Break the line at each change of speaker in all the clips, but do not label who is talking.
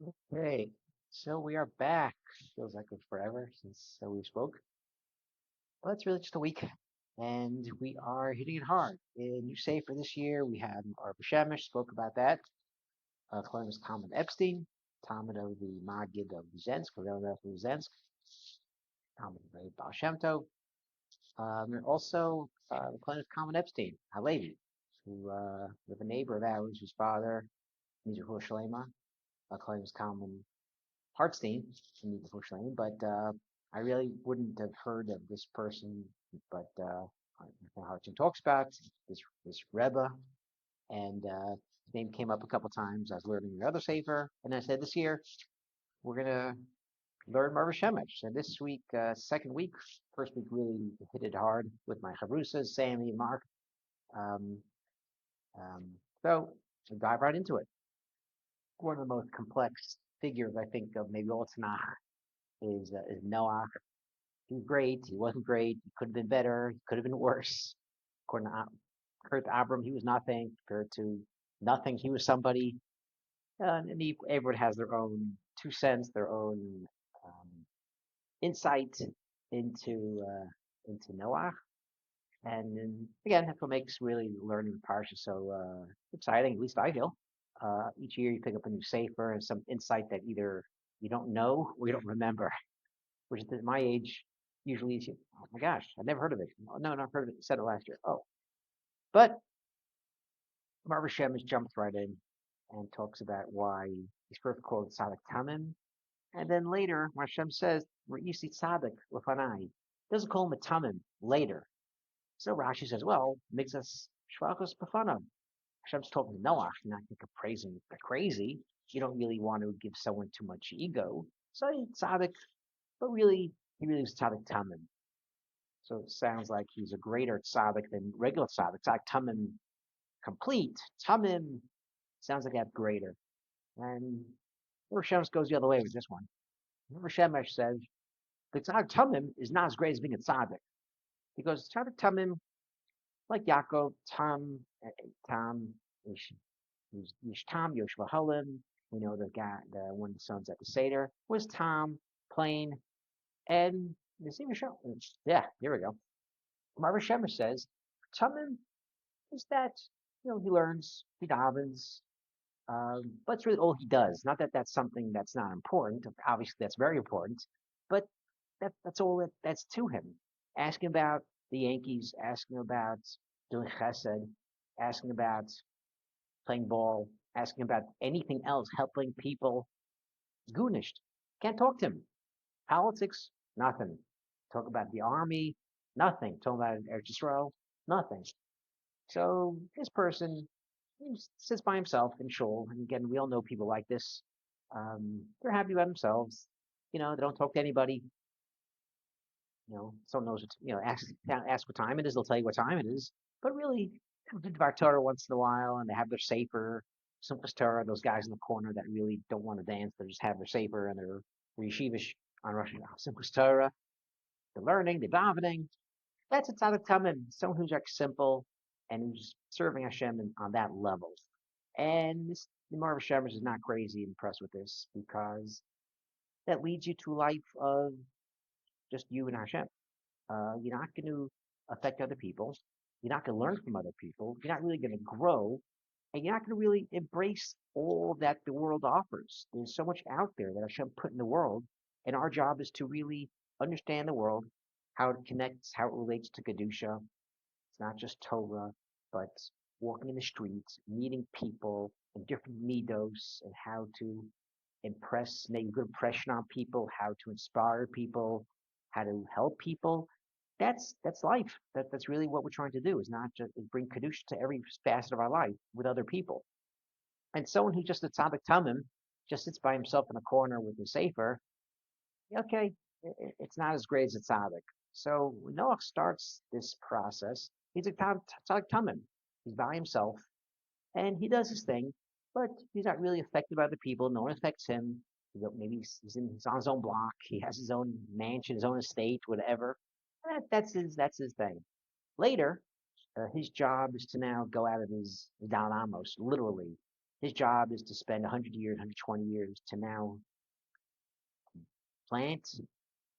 Okay, so we are back. Feels like it's forever since we spoke. Well, it's really just a week, and we are hitting it hard. In new say for this year, we had our vshemesh spoke about that. Calling us Talmud Epstein, Talmud of the Magid of Zensk, Villanov of Zensk, Talmud of the Baal Shem Tov. And also, calling us Talmud Epstein, Halevi, who with a neighbor of ours whose father, Mizrahul Shalema, calling us Talmud Hartstein from the Bushland, but I really wouldn't have heard of this person. But Hartstein talks about this Rebbe, and his name came up a couple times. I was learning the other sefer, and I said this year we're gonna learn Marva Shemesh. And this week, second week, first week really hit it hard with my chavrusas, Sammy and Mark. Um, um, so I dive right into it. One of the most complex figures I think of maybe all Tanakh is Noach. He was great. He wasn't great. He could have been better. He could have been worse. Compared to Abram, he was nothing. Compared to nothing, he was somebody. Everyone has their own 2 cents, their own um, insight into Noah. And then, again, that's what makes really learning the parsha so exciting. At least I feel. Each year you pick up a new sefer and some insight that either you don't know or you don't remember, which at my age usually is, oh my gosh, I never heard of it. Oh, no, not heard of it. Said it last year. Oh, but Marva Shemesh jumps right in and talks about why he's first called Tzaddik Tamim, and then later Hashem says Re'isi Tzaddik Lefanai. Doesn't call him a Tamim later. So Rashi says, well, makes us Shvachos B'fanav. Hashem's talking to Noach, not think of praising the crazy. You don't really want to give someone too much ego. So Tzaddik, but really, he really was Tzaddik Tamim. So it sounds like he's a greater tzaddik than regular tzaddik. Tzaddik tamim complete. Tamim sounds like that greater. And Shemesh goes the other way with this one. Shemesh says the tzaddik tamim is not as great as being a tzaddik because tzaddik tamim, like Yaakov, tam, ish tam, yosh vahalim. We know the guy, the one of the sons at the seder was tam, plain, and the same show. Yeah, here we go. Marva Shemesh says tamim is that he learns, he davens, but it's really all he does. Not that that's something that's not important. Obviously, that's very important, but that's all that's to him. Asking about the Yankees, asking about doing chesed, asking about playing ball, asking about anything else, helping people, gunished. Can't talk to him. Politics, nothing. Talk about the army, nothing. Talk about Eretz Yisrael, nothing. So this person he sits by himself in shul, and again, we all know people like this. They're happy about themselves. They don't talk to anybody. Someone knows what, ask what time it is. They'll tell you what time it is. But really, they do Torah once in a while, and they have their sefer, Simchas Torah. Those guys in the corner that really don't want to dance, they just have their sefer and their yeshivish on Rosh Hashanah, Simchas Torah. They're learning, they're davening. That's a tzaddik tamim, someone who's like simple and who's serving Hashem on that level. And the Marva Shemesh is not crazy impressed with this because that leads you to a life of just you and Hashem. You're not going to affect other people. You're not going to learn from other people. You're not really going to grow. And you're not going to really embrace all that the world offers. There's so much out there that Hashem put in the world. And our job is to really understand the world, how it connects, how it relates to Kedusha. It's not just Torah, but walking in the streets, meeting people and different midos and how to make a good impression on people, how to inspire people, how to help people. That's life. That's really what we're trying to do. Is not just bring kedusha to every facet of our life with other people. And someone who just a tzaddik tamim just sits by himself in a corner with the sefer. Okay, it's not as great as a tzaddik. So when Noach starts this process, he's a tzaddik tamim. He's by himself, and he does his thing, but he's not really affected by the people. No one affects him. Maybe he's on his own block. He has his own mansion, his own estate, whatever. That's his thing. Later, his job is to now go out of his Dalamos, literally, His job is to spend 100 years, 120 years to now plant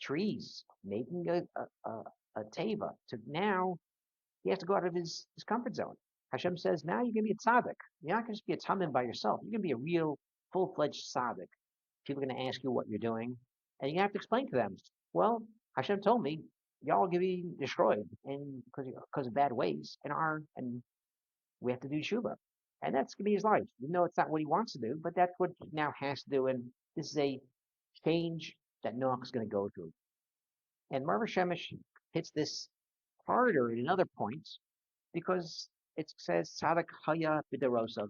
trees, making a teva. To now, he has to go out of his comfort zone. Hashem says, now you're going to be a tzaddik. You're not going to just be a tamim by yourself. You're going to be a real, full-fledged tzaddik. People are going to ask you what you're doing, and you have to explain to them. Well, Hashem told me y'all are going to be destroyed and because of bad ways, and we have to do tshuva, and that's going to be his life. You know, it's not what he wants to do, but that's what he now has to do, and this is a change that Noach is going to go through. And Meor vshemesh hits this harder in another point because it says tzaddik haya b'derosov,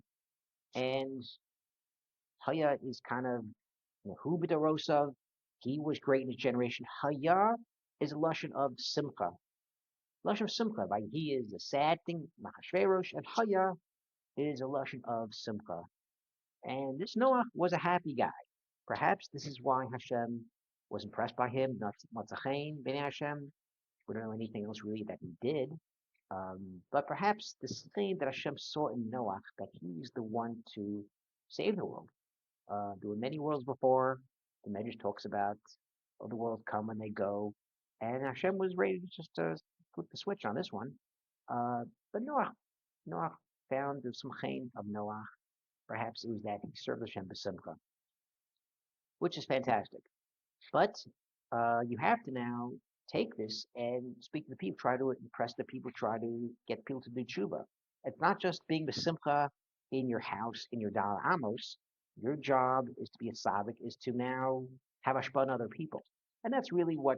and haya is kind of hu b'derosov. He was great in his generation. Haya is a lashon of simcha. Lashon of simcha, right? He is a sad thing, machashverosh, and haya is a lashon of simcha. And this Noach was a happy guy. Perhaps this is why Hashem was impressed by him. Not matzachein b'nei Hashem. We don't know anything else really that he did. But perhaps this thing that Hashem saw in Noach, that he's the one to save the world. There were many worlds before. The Medrash talks about the worlds come and they go. And Hashem was ready to just put the switch on this one. But Noach found the sumchein of Noach. Perhaps it was that he served Hashem b'simcha, which is fantastic. But you have to now take this and speak to the people, try to impress the people, try to get people to do tshuva. It's not just being b'simcha in your house, in your dal amos. Your job is to be a tzaddik, is to now have hashpah on other people, and that's really what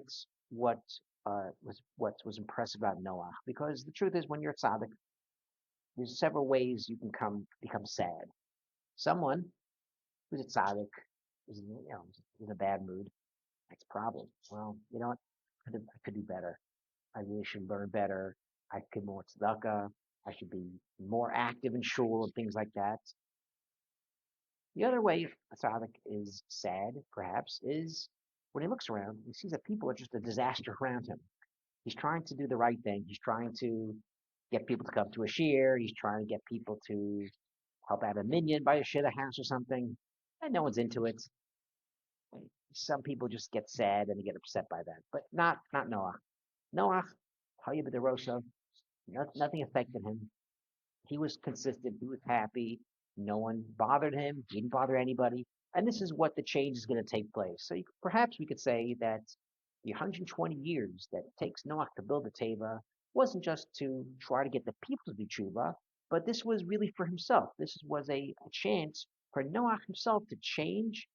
was impressive about Noach. Because the truth is, when you're a tzaddik, there's several ways you can become sad. Someone who's a tzaddik is in a bad mood. That's a problem. Well, you know what? I could do better. I really should learn better. I could more tzedakah. I should be more active in shul and things like that. The other way a tzaddik is sad, perhaps, is when he looks around, he sees that people are just a disaster around him. He's trying to do the right thing. He's trying to get people to come to a shiur. He's trying to get people to help out a minyan, buy a shidduch house or something, and no one's into it. Some people just get sad and they get upset by that, but not Noach. Noach, Hayya b'derosov, nothing affected him. He was consistent. He was happy. No one bothered him. He didn't bother anybody. And this is what the change is going to take place. So perhaps we could say that the 120 years that it takes Noach to build the teva wasn't just to try to get the people to do tshuva, but this was really for himself. This was a chance for Noach himself to change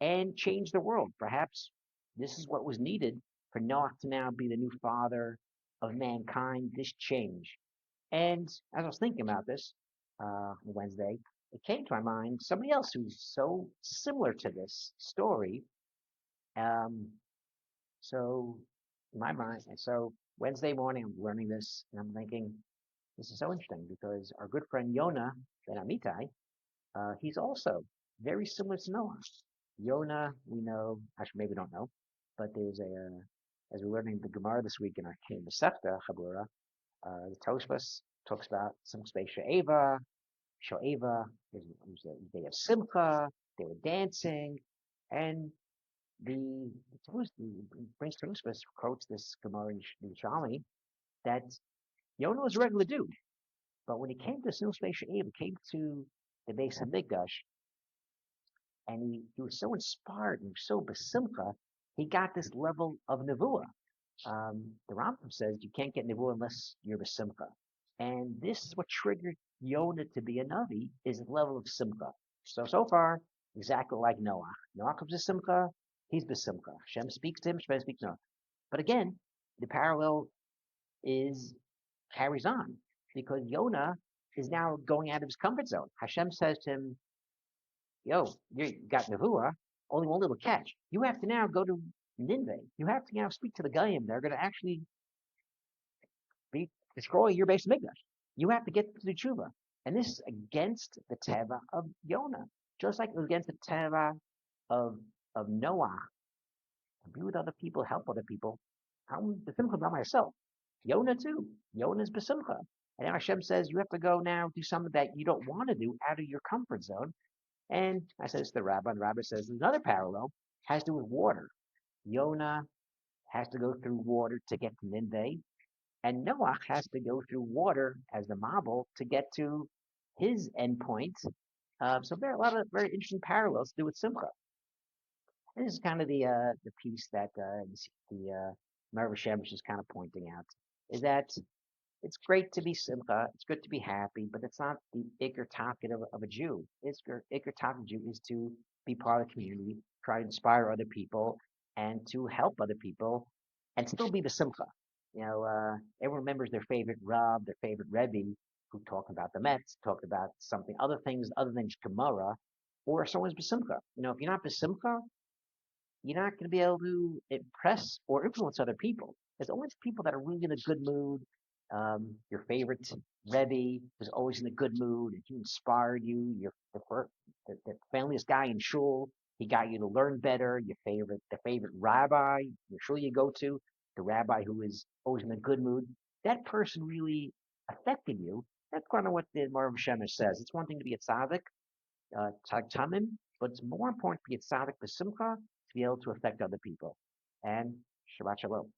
and change the world. Perhaps this is what was needed for Noach to now be the new father of mankind, this change. And as I was thinking about this on Wednesday, it came to my mind somebody else who's so similar to this story. So in my mind, and so Wednesday morning, I'm learning this, and I'm thinking, this is so interesting because our good friend Yonah ben Amitai, he's also very similar to Noah. Yonah, we know, actually maybe we don't know, but there's as we're learning the Gemara this week in our Masechta Chabura, the Tosfos talks about some space Sho'eva, it was the day of Simcha, they were dancing, and the Prince Tosfos quotes this Gemara in Yerushalmi that Yonah was a regular dude, but when he came to some space Sho'eva, came to the base of Mikdash, and he was so inspired and so besimcha, he got this level of nevuah. The Rambam says you can't get nevuah unless you're besimcha. And this is what triggered Yonah to be a navi, is the level of simcha. So far, exactly like Noah. Noah comes to simcha, he's besimcha. Hashem speaks to him, Hashem speaks to Noah. But again, the parallel carries on, because Yonah is now going out of his comfort zone. Hashem says to him, yo, you got nevuah, only one little catch. You have to now go to Nineveh. You have to now speak to the Goyim. They're going to actually destroy your base of Mikdash. You have to get to the tshuva. And this is against the teva of Yonah. Just like it was against the teva of Noah. To be with other people, help other people. I'm besimcha by myself. Yonah too. Yonah is besimcha. And now Hashem says you have to go now do something that you don't want to do out of your comfort zone. And I said this to the rabbi, and the rabbi says another parallel has to do with water. Yonah has to go through water to get to Nineveh, and Noach has to go through water as the Mabul to get to his endpoint. So there are a lot of very interesting parallels to do with Simcha. And this is kind of the piece that the Meor vshemesh is kind of pointing out, is that it's great to be simcha, it's good to be happy, but it's not the ikar taket of a Jew. It's ikar taket of a Jew is to be part of the community, try to inspire other people, and to help other people, and still be the simcha. Everyone remembers their favorite Rab, their favorite Rebbe, who talked about the Mets, talked about something, other things other than Gemara, or someone's besimcha. If you're not besimcha, you're not going to be able to impress or influence other people. There's always people that are really in a good mood. Your favorite Rebbe was always in a good mood, and he inspired you. The friendliest guy in shul, he got you to learn better. The favorite rabbi, the shul you go to, the rabbi who is always in a good mood. That person really affected you. That's kind of what the Meor vshemesh says. It's one thing to be a tzaddik, tamim, but it's more important to be a tzaddik b'simcha to be able to affect other people. And Shabbat Shalom.